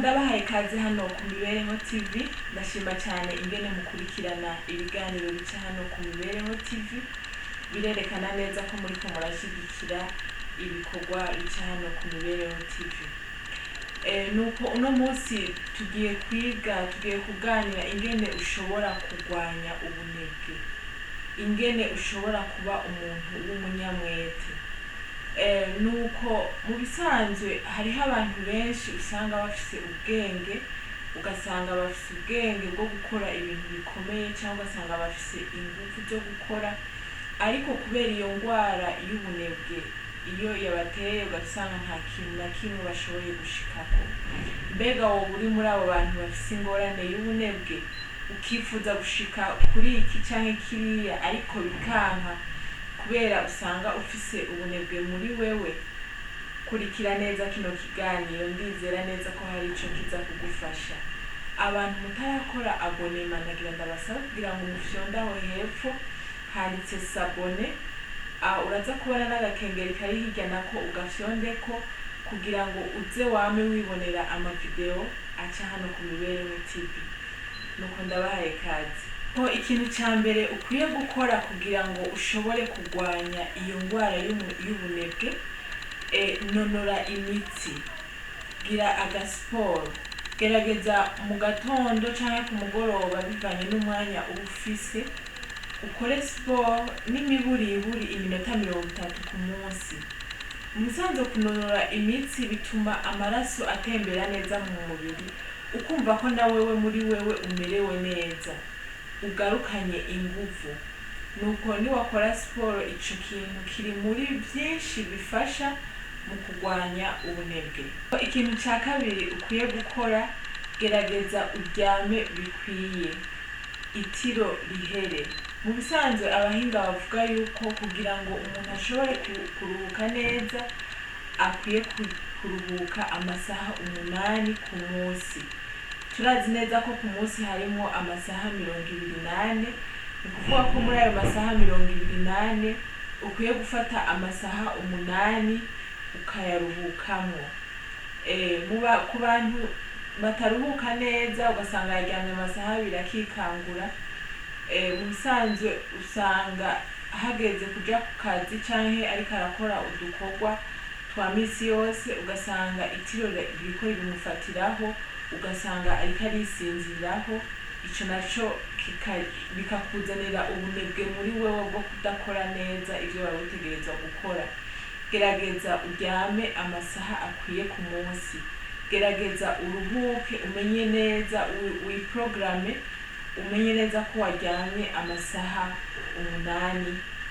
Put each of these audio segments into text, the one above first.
ndabahaye ikaze hano ku Mibereho TV. Ndashima cyane ingene mukurikirana ibiganiro bica hano ku Mibereho TV. Birerekana neza ko muri ko murashigikira ibikorwa bica hano ku Mibereho TV. Nuko uno munsi tugiye kuganira ingene ushobora kurwanya ubunebwe, ingene ushobora kuba umuntu w'umunyamwete. Nuko mu bisanzwe hariho abantu benshi usanga bafise ubwenge, ugasanga bafise ubwenge bwo gukora ibintu bikomeye cyangwa ugasanga bafise ingufu zo gukora, ariko kubera iyo ngwara y'ubunebwe iyo yabateye ugasanga nta kintu na kimwe bashoboye gushikako. Mbega wowe uri muri abo bantu bafise ingorane y'ubunebwe, ukifuza gushika kuri iki canke kiriya ariko bikanka kubera usanga ufise ubunebwe muri wewe? Kurikira neza kino kiganiro, ndizera neza ko hari ico kiza kugufasha. Abantu mutarakora abonema nagira ndabasaba kugira ngo mufyonde aho hepfo handitse s'abone, uraza kubona n'agakengeri kari hirya nako ugafyondeko kugira ngo uze wame wibonera amavideo aca hano ku Mibereho TV. Nuko ndabahaye ikaze. Ikintu ca mbere ukwiye gukora kugira ngo ushobore kurwanya iyo ngwara y'ubunebwe, nonora imitsi, gira agasport, gerageza mu gatondo canke ku mugoroba bivanye n'umwanya ufise, ukore sport n'imiburiburi iminota 30 ku munsi. Musanze kunonora imitsi bituma amaraso atembera neza mu mubiri, ukumva ko na wewe muri wewe umerewe neza, ugarukanye inguvu. Nuko niwakora sport, ico kintu kiri muri byinshi bifasha mu kurwanya ubunebwe. Ikintu ca kabiri ukwiye gukora, gerageza uryame bikwiye, itiro rihere. Mu bisanzwe abahinga bavuga yuko kugira ngo umuntu ashobore kuruhuka neza akwiye kuruhuka amasaha 8 ku munsi. Turazi neza ko ku munsi harimo amasaha 28, ni kuvuga ko muri ayo masaha 28 ukwiye gufata amasaha 8 ukayaruhukamo. Ku bantu bataruhuka neza ugasanga yaryamye amasaha 2 akikangura, mu bisanzwe usanga hageze kuja ku kazi canke ariko arakora udukorwa twa misi yose, ugasanga itiro ririko rimufatiraho, ugasanga ariko arisinziraho. Ico naco bikakuzanira ubunebwe muri wewe bwo kudakora neza ivyo wari utegerezwa gukora. Gerageza uryame amasaha akwiye ku munsi, gerageza uruhuke, umenye neza wiprograme, umenye neza ko waryamye amasaha 8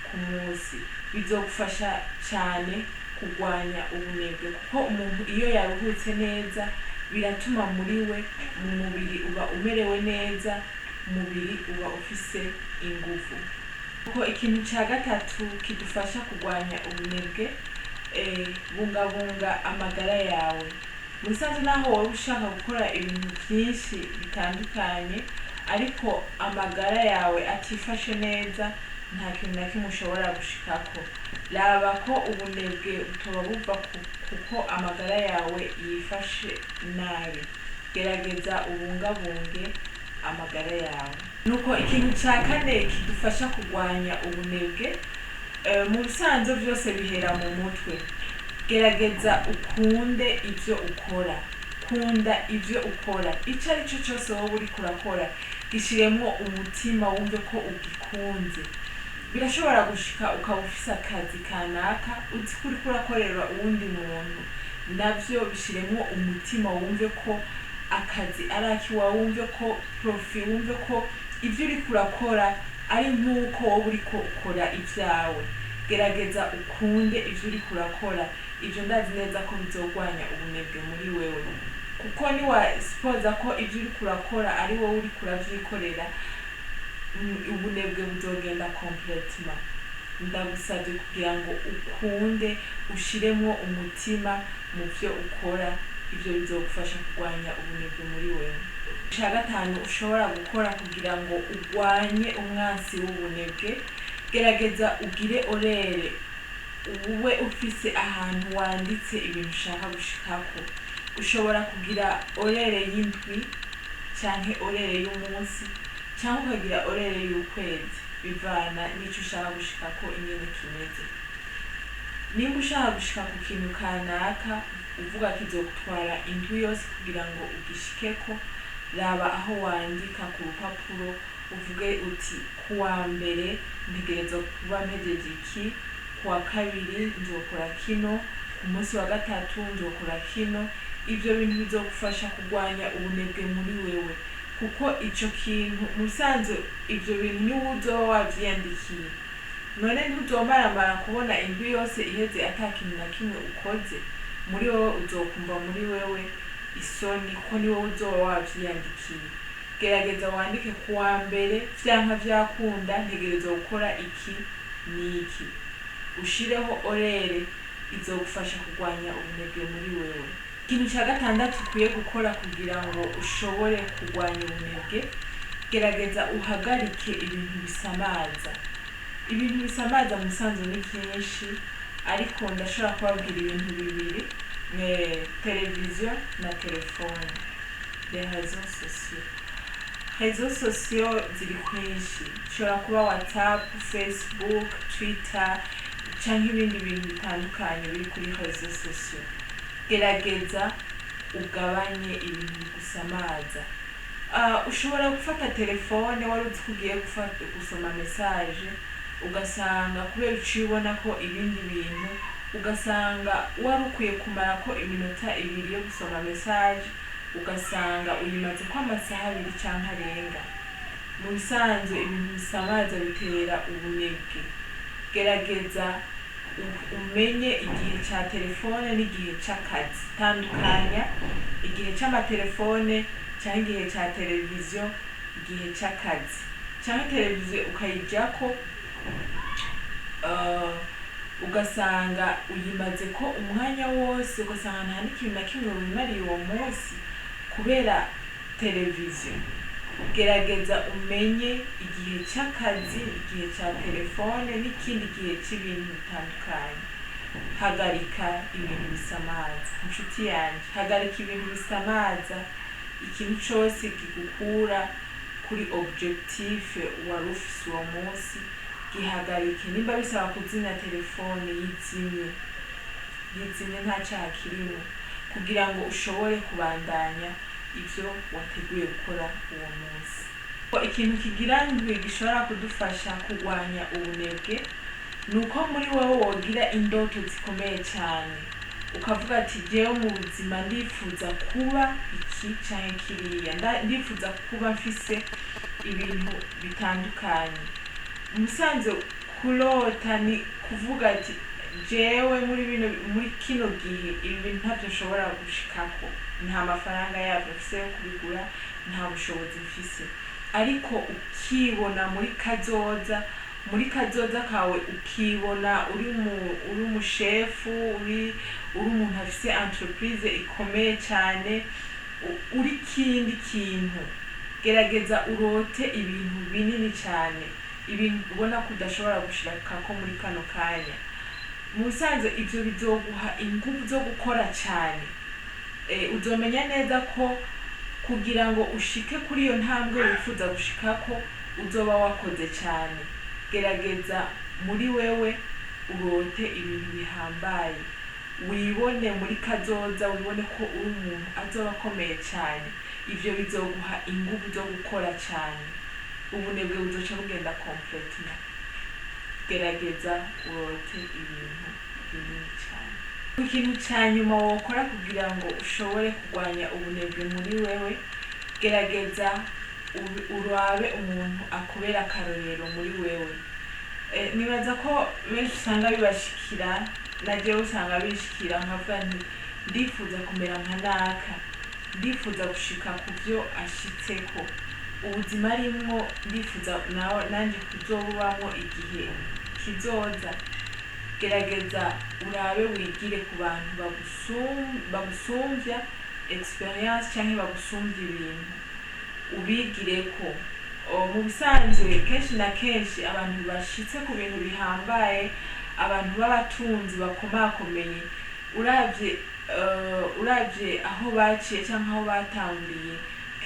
ku munsi. Bizogufasha cyane kurwanya ubunebwe, kuko umuntu iyo yaruhutse neza biratuma muri we mu mubiri uba umerewe neza, umubiri uba ufise ingufu. Ikintu ca gatatu kidufasha kurwanya ubunebwe, bungabunga amagara yawe. Musanze naho wowe ushaka gukora ibintu byinshi bitandukanye, ariko amagara yawe atifashe neza, nta kintu na kimwe ushobora gushikako. Raba ko ubunebwe butoba buva kuko amagara yawe yifashe nabi. Gerageza ubungabunge amagara yawe. Nuko ikintu ca kane kidufasha kurwanya ubunebwe, mu bisanzwe byose bihera mu mutwe. Gerageza ukunde ivyo ukora, kunda ivyo ukora. Ico ari cyo cyose wowe uri kurakora, gishiremwo umutima, wumve ko ugikunze. Birashobora gushika ukaba ufise akazi kanaka uzi ko uriko urakorera uwundi muntu, navyo bishiremwo umutima, wumve ko akazi ari akiwawe, wumve ko profit, wumve ko ivyo uriko urakora ari nk'uko wowe uriko ukora ivyawe. Gerageza ukunde ivyo uriko urakora. Ivyo ndazi neza ko bizogwanya ubunebwe muri wewe, kuko niwasipoza ko ivyo uriko urakora ari wowe uriko uravyikorera, ubunebwe buzogenda complètement. Ndagusavye kugira ngo ukunde, ushiremwo umutima mu vyo ukora. Ivyo bizogufasha kurwanya ubunebwe muri wewe. Ica gatanu ushobora gukora kugira ngo urwanye umwansi w'ubunebwe, gerageza ugire orere, ube ufise ahantu wanditse ibintu ushaka gushikako. ushobora kugira orere y'indwi canke orere y'umunsi canke ukagira orere y'ukwezi bivana n'ico ushaka gushikako ingene kimeze. Nimba ushaka gushika ku kintu kanaka uvuga kizogutwara indwi yose kugira ngo ugishikeko, raba aho wandika ku rupapuro uvuge uti kuwa mbere ntegerezwa kuba mpejeje iki, kuwa kabiri nzokora kino, ku munsi wa gatatu nzokora kino. Ivyo bintu bizogufasha kurwanya ubunebwe muri wewe, kuko ico kintu musanzwe ivyo bintu niwe uzoba wavyiyandikiye. None ntuzomaramara kubona indwi yose iheze ata kintu na kimwe ukoze, muri wewe uzokumva muri wewe isoni ko niwe uzoba wavyiyandikiye. Gerageza wandike kuwa mbere vyanka vyakunda ntegerezwa gukora iki n'iki, ushireho orere izogufasha kurwanya ubunebwe muri wewe. Ikintu ca gatandatu ukwiye gukora kugira ngo ushobore kurwanya ubunebwe, gerageza uhagarike ibintu bisamaza. Ibintu bisamaza musanzwe ni vyinshi, ariko ndashobora kubabwira ibintu bibiri: televiziyo na telefone, les réseaux sociaux. Réseaux sociaux ziri kwinshi, ushobora kuba WhatsApp, Facebook, Twitter canke ibindi bintu bitandukanye biri kuri réseaux sociaux. Gerageza ugabanye ibintu bigusamaza. Ushobora gufata telefone wari uzi ko ugiye gusoma message, ugasanga kubera uciye ubona ko ibindi bintu, ugasanga wari ukwiye kumara ko iminota 2 yo gusoma message, ugasanga uyimaze ko amasaha 2 canke arenga. Mu bisanzwe ibintu bisamaza bitera ubunebwe. Gerageza umenye igihe ca telefone n'igihe c'akazi. Tandukanya igihe c'amatelefone canke igihe ca televiziyo, igihe c'akazi. Canke televiziyo ukayijako ugasanga uyimaze ko umwanya wose, ugasanga nta n'ikintu na kimwe wimariye uwo munsi kubera televiziyo. Gerageza umenye igihe c'akazi, igihe ca telefone n'ikindi gihe c'ibintu bitandukanye. Hagarika ibintu bisamaza. Inshuti yanje, hagarika ibintu bisamaza. Ikintu cose kigukura kuri objectif wari ufise uwo munsi gihagarike. Nimba bisaba kuzimya telefone, yizimye nta caha kirimo, kugira ngo ushobore kubandanya ivyo wateguye gukora uwo munsi. Ikintu kigira ndwi gishobora kudufasha kurwanya ubunebwe, nuko muri wowe wogira indoto zikomeye cyane, ukavuga ati jewe mu buzima ndifuza kuba iki canke kiriya, ndifuza kuba mfise ibintu bitandukanye. Musanze kurota ni kuvuga ati jewe muri kino gihe ibi bintu ntavyo nshobora gushikako, nta mafaranga yavyo mfise yo kubigura, nta bushobozi mfise. Ariko ukibona muri kazoza kawe, ukibona uri umushefu, uri umuntu afise entreprise ikomeye cyane, uri kindi kintu. Gerageza urote ibintu binini cyane, ibintu ubona ko udashobora gushikako muri kano kanya. Musanze ivyo bizoguha ingufu zo gukora cyane. Uzomenya neza ko kugira ngo ushike kuri iyo ntambwe wifuza gushikako uzoba wakoze cyane. Gerageza muri wewe urote ibintu bihambaye, wibone muri kazoza, wibone ko uri umuntu azoba akomeye cyane. Ivyo bizoguha ingufu zo gukora cyane, ubunebwe buzoca bugenda complètement. Gerageza urote ibintu binini cyane. Ikintu ca nyuma wokora kugira ngo ushobore kurwanya ubunebwe muri wewe, gerageza urabe umuntu akubera akarorero muri wewe. Nibaza ko benshi usanga bibashikira, na jewe usanga bishikira, nkavuga nti ndifuza kumera nka naka, ndifuza gushika ku vyo ashitseko. Ubuzima arimwo ndifuza nanje kuzobubamwo igihe kizoza. Gerageza urabe wigire ku bantu bagusumvya experience canke bagusumvya ibintu, ubigireko. Mu bisanzwe kenshi na kenshi abantu bashitse ku bintu bihambaye, abantu b'abatunzi bakomakomeye, uravye uravye aho baciye canke aho batanguriye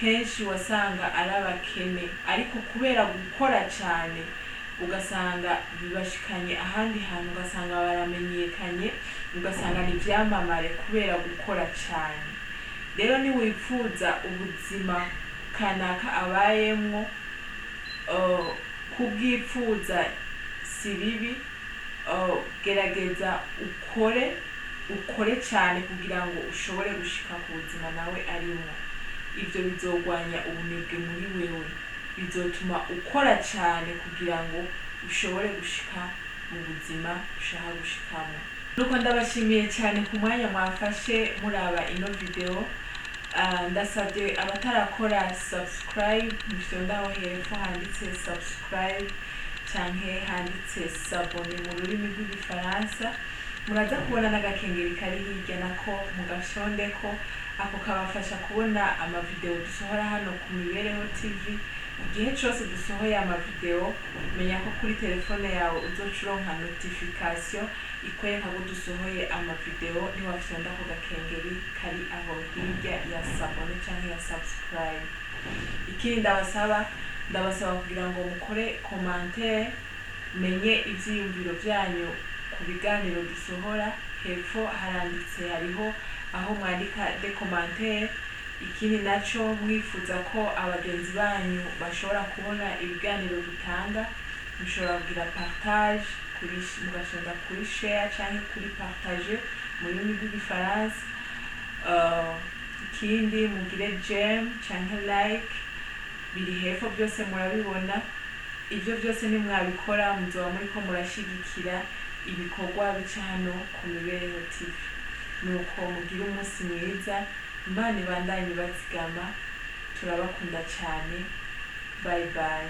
kenshi wasanga ari abakene, ariko kubera gukora cane ugasanga bibashikanye ahandi hantu, ugasanga baramenyekanye, ugasanga ni ivyamamare kubera gukora cane. Rero niwipfuza ubuzima kanaka abayemwo, kubwipfuza si bibi, gerageza ukore cane kugira ngo ushobore gushika ku buzima nawe arimwo. Ivyo bizogwanya ubunebwe muri wewe, bizotuma ukora cane kugira ngo ushobore gushika mu buzima ushaka gushikamo. Nuko ndabashimiye cyane ku mwanya mwafashe muraba ino video. Ndasabye abatarakora subscribe, mufyondaho hepfo handitse subscribe canke handitse s'abone mu rurimi rw'igifaransa, muraza kubona n'agakengeri kari hirya nako mugafyondeko, ako kabafasha kubona amavideo dusohora hano ku Mibereho TV. Igihe cyose dusohoye amavideo, menya ko kuri telefone yawe uzoca uronka notification ikwereka ko dusohoye amavideo niwafyonda ku gakengeri kari aho hirya ya s'abone canke ya subscribe. Ikindi ndabasaba kugira ngo mukore commentaire, menye ivyiyumviro vyanyu ku biganiro dusohora. Hepfo haranditse, hariho aho mwandika de commentaire. Ikindi naco mwifuza ko abagenzi banyu bashobora kubona ibiganiro dutanga, mushobora kugira partage, mugashonda kuri share canke kuri partage mu rurimi rw'igifaransa. Ikindi mugire j'aime canke like, biri hepfo byose murabibona. Ivyo byose nimwabikora muzoba muriko murashigikira ibikorwa bica hano ku Mibereho TV. Nuko mugire umunsi mwiza, Imana ibandanye ibazigama, turabakunda cyane. Bye bye.